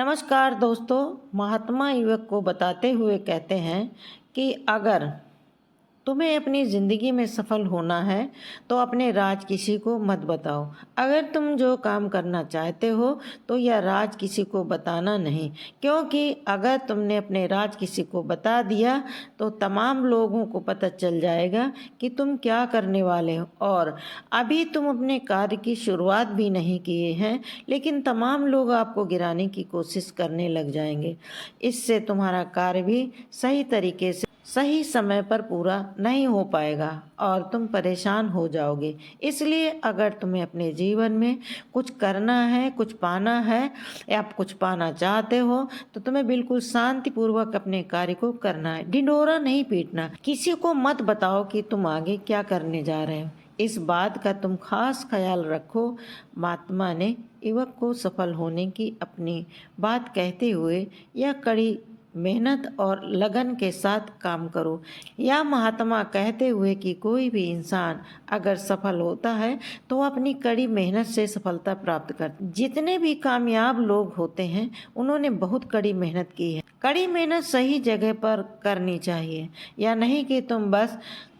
नमस्कार दोस्तों। महात्मा युवक को बताते हुए कहते हैं कि अगर तुम्हें अपनी ज़िंदगी में सफल होना है तो अपने राज किसी को मत बताओ। अगर तुम जो काम करना चाहते हो तो यह राज किसी को बताना नहीं, क्योंकि अगर तुमने अपने राज किसी को बता दिया तो तमाम लोगों को पता चल जाएगा कि तुम क्या करने वाले हो। और अभी तुम अपने कार्य की शुरुआत भी नहीं किए हैं, लेकिन तमाम लोग आपको गिराने की कोशिश करने लग जाएंगे। इससे तुम्हारा कार्य भी सही तरीके से सही समय पर पूरा नहीं हो पाएगा और तुम परेशान हो जाओगे। इसलिए अगर तुम्हें अपने जीवन में कुछ करना है, कुछ पाना है या कुछ पाना चाहते हो तो तुम्हें बिल्कुल शांतिपूर्वक अपने कार्य को करना है। ढिंढोरा नहीं पीटना। किसी को मत बताओ कि तुम आगे क्या करने जा रहे हो। इस बात का तुम खास ख्याल रखो। महात्मा ने युवक को सफल होने की अपनी बात कहते हुए यह कड़ी मेहनत और लगन के साथ काम करो। या महात्मा कहते हुए कि कोई भी इंसान अगर सफल होता है तो अपनी कड़ी मेहनत से सफलता प्राप्त करता है। जितने भी कामयाब लोग होते हैं उन्होंने बहुत कड़ी मेहनत की है। कड़ी मेहनत सही जगह पर करनी चाहिए, या नहीं कि तुम बस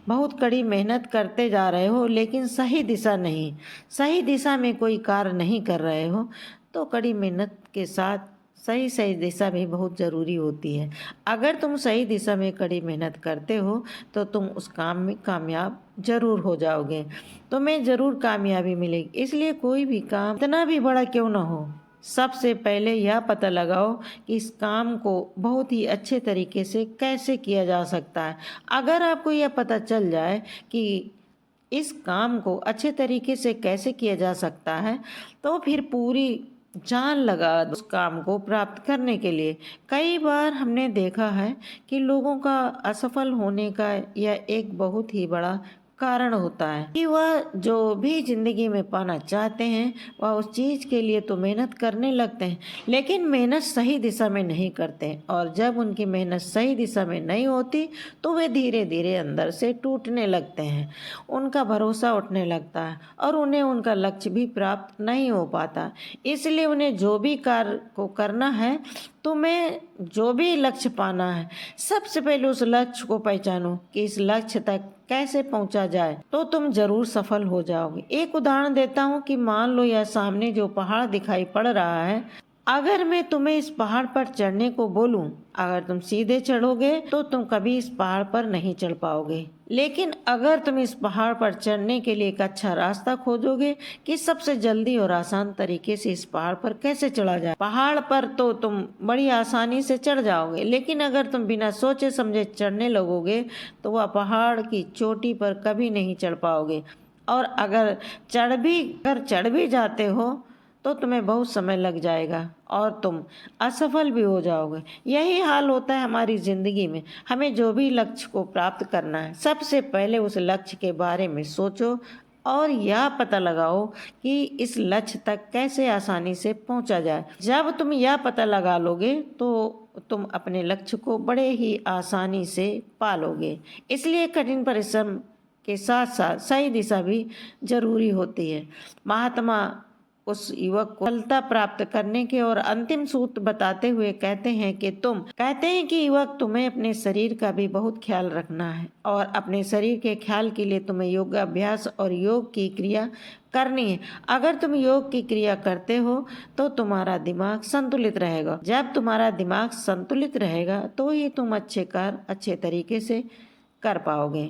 बहुत कड़ी मेहनत करते जा रहे हो लेकिन सही दिशा नहीं, सही दिशा में कोई कार्य नहीं कर रहे हो। तो कड़ी मेहनत के साथ सही सही दिशा भी बहुत ज़रूरी होती है। अगर तुम सही दिशा में कड़ी मेहनत करते हो तो तुम उस काम में कामयाब जरूर हो जाओगे, तुम्हें ज़रूर कामयाबी मिलेगी। इसलिए कोई भी काम इतना भी बड़ा क्यों ना हो, सबसे पहले यह पता लगाओ कि इस काम को बहुत ही अच्छे तरीके से कैसे किया जा सकता है। अगर आपको यह पता चल जाए कि इस काम को अच्छे तरीके से कैसे किया जा सकता है तो फिर पूरी जान लगा उस काम को प्राप्त करने के लिए। कई बार हमने देखा है कि लोगों का असफल होने का यह एक बहुत ही बड़ा कारण होता है कि वह जो भी जिंदगी में पाना चाहते हैं वह उस चीज़ के लिए तो मेहनत करने लगते हैं, लेकिन मेहनत सही दिशा में नहीं करते हैं। और जब उनकी मेहनत सही दिशा में नहीं होती तो वे धीरे धीरे अंदर से टूटने लगते हैं, उनका भरोसा उठने लगता है और उन्हें उनका लक्ष्य भी प्राप्त नहीं हो पाता। इसलिए उन्हें जो भी कार्य को करना है, तुम्हें जो भी लक्ष्य पाना है, सबसे पहले उस लक्ष्य को पहचानो कि इस लक्ष्य तक कैसे पहुंचा जाए तो तुम जरूर सफल हो जाओगे। एक उदाहरण देता हूँ कि मान लो यह सामने जो पहाड़ दिखाई पड़ रहा है, अगर मैं तुम्हें इस पहाड़ पर चढ़ने को बोलूं, अगर तुम सीधे चढ़ोगे तो तुम कभी इस पहाड़ पर नहीं चढ़ पाओगे। लेकिन अगर तुम इस पहाड़ पर चढ़ने के लिए एक अच्छा रास्ता खोजोगे कि सबसे जल्दी और आसान तरीके से इस पहाड़ पर कैसे चढ़ा जाए, पहाड़ पर तो तुम बड़ी आसानी से चढ़ जाओगे। लेकिन अगर तुम बिना सोचे समझे चढ़ने लगोगे तो वह पहाड़ की चोटी पर कभी नहीं चढ़ पाओगे। और अगर चढ़ भी जाते हो तो तुम्हें बहुत समय लग जाएगा और तुम असफल भी हो जाओगे। यही हाल होता है हमारी ज़िंदगी में। हमें जो भी लक्ष्य को प्राप्त करना है, सबसे पहले उस लक्ष्य के बारे में सोचो और यह पता लगाओ कि इस लक्ष्य तक कैसे आसानी से पहुंचा जाए। जब तुम यह पता लगा लोगे तो तुम अपने लक्ष्य को बड़े ही आसानी से पालोगे। इसलिए कठिन परिश्रम के साथ साथ सही दिशा भी जरूरी होती है। महात्मा उस युवक को सफलता प्राप्त करने के और अंतिम सूत्र बताते हुए कहते हैं कि युवक, तुम्हें अपने शरीर का भी बहुत ख्याल रखना है और अपने शरीर के ख्याल के लिए तुम्हें योग अभ्यास और योग की क्रिया करनी है। अगर तुम योग की क्रिया करते हो तो तुम्हारा दिमाग संतुलित रहेगा। जब तुम्हारा दिमाग संतुलित रहेगा तो ही तुम अच्छे कार्य अच्छे तरीके से कर पाओगे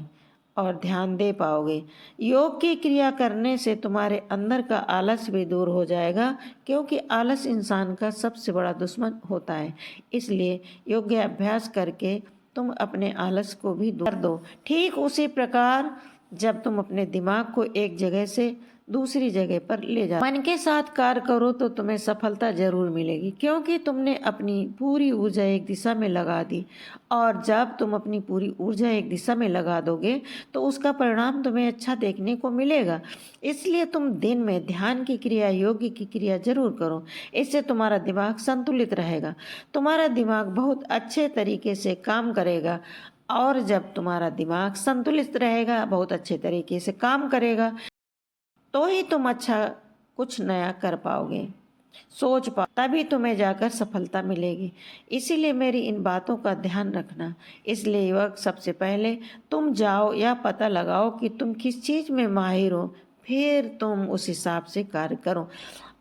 और ध्यान दे पाओगे। योग की क्रिया करने से तुम्हारे अंदर का आलस भी दूर हो जाएगा, क्योंकि आलस इंसान का सबसे बड़ा दुश्मन होता है। इसलिए योग अभ्यास करके तुम अपने आलस को भी दूर कर दो। ठीक उसी प्रकार जब तुम अपने दिमाग को एक जगह से दूसरी जगह पर ले जाओ, मन के साथ कार्य करो तो तुम्हें सफलता जरूर मिलेगी, क्योंकि तुमने अपनी पूरी ऊर्जा एक दिशा में लगा दी। और जब तुम अपनी पूरी ऊर्जा एक दिशा में लगा दोगे तो उसका परिणाम तुम्हें अच्छा देखने को मिलेगा। इसलिए तुम दिन में ध्यान की क्रिया, योग की क्रिया जरूर करो। इससे तुम्हारा दिमाग संतुलित रहेगा, तुम्हारा दिमाग बहुत अच्छे तरीके से काम करेगा। और जब तुम्हारा दिमाग संतुलित रहेगा, बहुत अच्छे तरीके से काम करेगा, तो ही तुम अच्छा कुछ नया कर पाओगे। सोच पा, तभी तुम्हें जाकर सफलता मिलेगी। इसीलिए मेरी इन बातों का ध्यान रखना। इसलिए युवक, सबसे पहले तुम जाओ या पता लगाओ कि तुम किस चीज़ में माहिर हो, फिर तुम उस हिसाब से कार्य करो।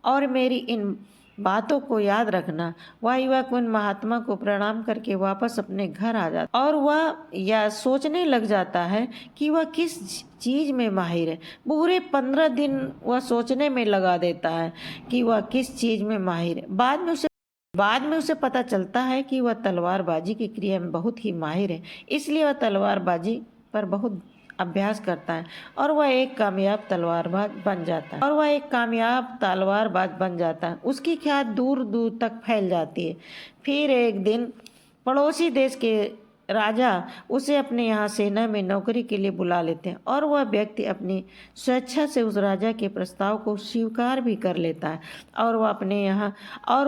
और मेरी इन बातों को याद रखना। वह युवक उन महात्मा को प्रणाम करके वापस अपने घर आ जाता और वह यह सोचने लग जाता है कि वह किस चीज़ में माहिर है। पूरे 15 दिन वह सोचने में लगा देता है कि वह किस चीज़ में माहिर है। बाद में उसे पता चलता है कि वह तलवारबाजी की क्रिया में बहुत ही माहिर है। इसलिए वह तलवारबाजी पर बहुत अभ्यास करता है और वह एक कामयाब तलवारबाज बन जाता है। उसकी ख्यात दूर दूर तक फैल जाती है। फिर एक दिन पड़ोसी देश के राजा उसे अपने यहाँ सेना में नौकरी के लिए बुला लेते हैं और वह व्यक्ति अपनी स्वेच्छा से उस राजा के प्रस्ताव को स्वीकार भी कर लेता है और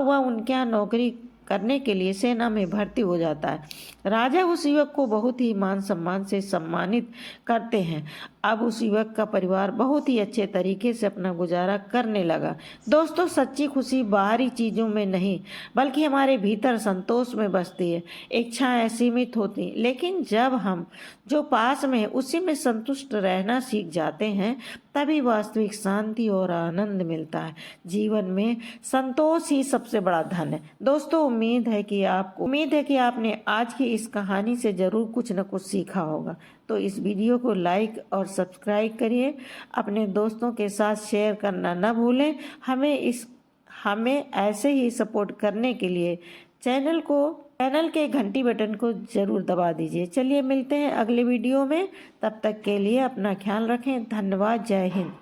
वह उनके यहाँ नौकरी करने के लिए सेना में भर्ती हो जाता है। राजा उस युवक को बहुत ही मान सम्मान से सम्मानित करते हैं। अब उस युवक का परिवार बहुत ही अच्छे तरीके से अपना गुजारा करने लगा। दोस्तों, सच्ची खुशी बाहरी चीज़ों में नहीं बल्कि हमारे भीतर संतोष में बसती है। इच्छाएं सीमित होती, लेकिन जब हम जो पास में है उसी में संतुष्ट रहना सीख जाते हैं, तभी वास्तविक शांति और आनंद मिलता है। जीवन में संतोष ही सबसे बड़ा धन है। दोस्तों, उम्मीद है कि आपने आज की इस कहानी से ज़रूर कुछ न कुछ सीखा होगा। तो इस वीडियो को लाइक और सब्सक्राइब करिए। अपने दोस्तों के साथ शेयर करना न भूलें। हमें ऐसे ही सपोर्ट करने के लिए चैनल के घंटी बटन को ज़रूर दबा दीजिए। चलिए मिलते हैं अगले वीडियो में। तब तक के लिए अपना ख्याल रखें। धन्यवाद। जय हिंद।